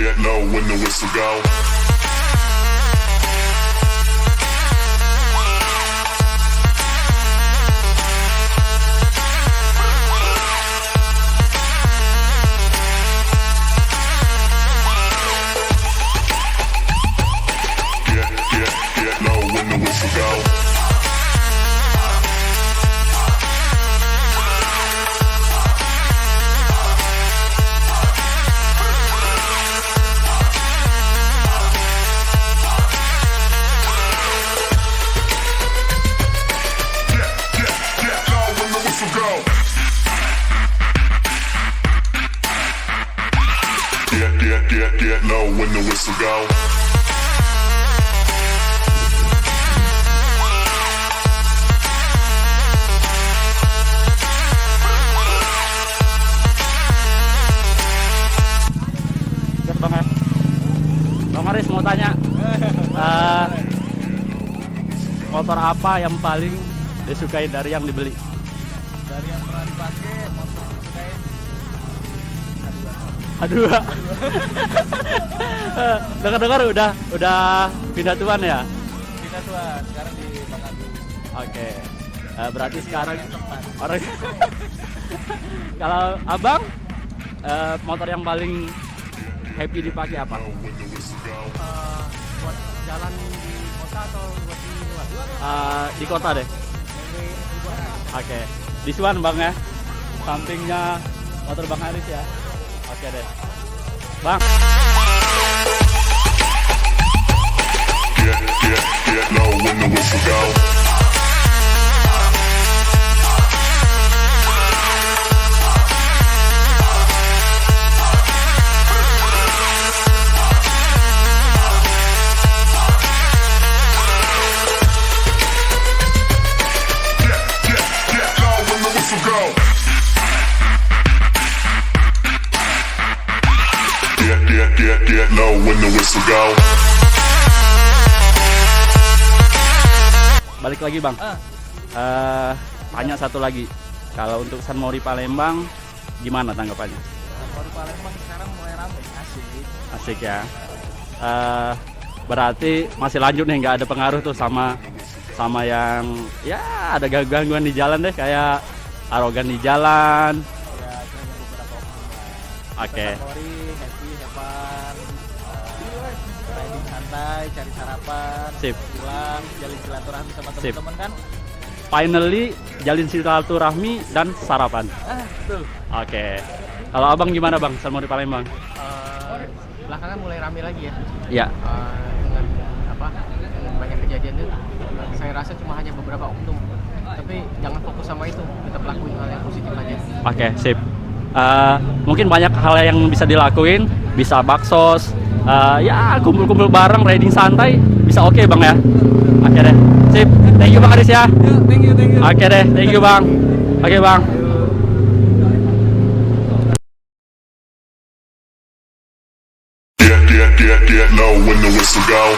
get low when the whistle go. Get low when the whistle go. Get low when the whistle go. Bang Aris mau tanya, motor apa yang paling disukai dari yang dibeli? Dari yang pernah dipakai, motor disukai Aduh. Dengar-dengar udah pindah tuan ya? pindah tuan, sekarang di Bangadu. Oke. Berarti sekarang orang kalau abang motor yang paling happy dipakai apa? Buat jalan di kota atau buat di luar? Di kota deh. Oke. Di Suan bang ya. Sampingnya motor Bang Aris ya. Oke deh. Bang. Get low when the whistle go. Get low when the whistle go. Get low when the whistle go. Balik lagi bang. Tanya satu lagi. Kalau untuk San Mori Palembang gimana tanggapannya? Baru Palembang sekarang mulai ramai, asik. Asik ya. Berarti masih lanjut nih, nggak ada pengaruh tuh sama yang ya ada gangguan di jalan deh, kayak arogan di jalan. Ya, cuma beberapa oknum. Oke. Mori, happy, hepan, riding santai, cari sarapan, Sip. pulang, jalin silaturahmi sama Sip. teman-teman kan? Finally jalin silaturahmi dan sarapan. Betul. Oke. Kalau abang gimana bang, San Mori Palembang? Belakangan mulai rame lagi ya. Ya. Dengan dengan banyak kejadian itu, saya rasa cuma hanya beberapa oknum. Tapi jangan fokus sama itu, tetap lakuin hal yang positif aja. Oke, sip. Mungkin banyak hal yang bisa dilakuin, bisa baksos, ya kumpul-kumpul bareng, riding santai, bisa oke bang ya. Oke deh, sip. Thank you bang Aris ya. Thank you. Oke deh, thank you bang. Oke bang. Get low when the whistle go.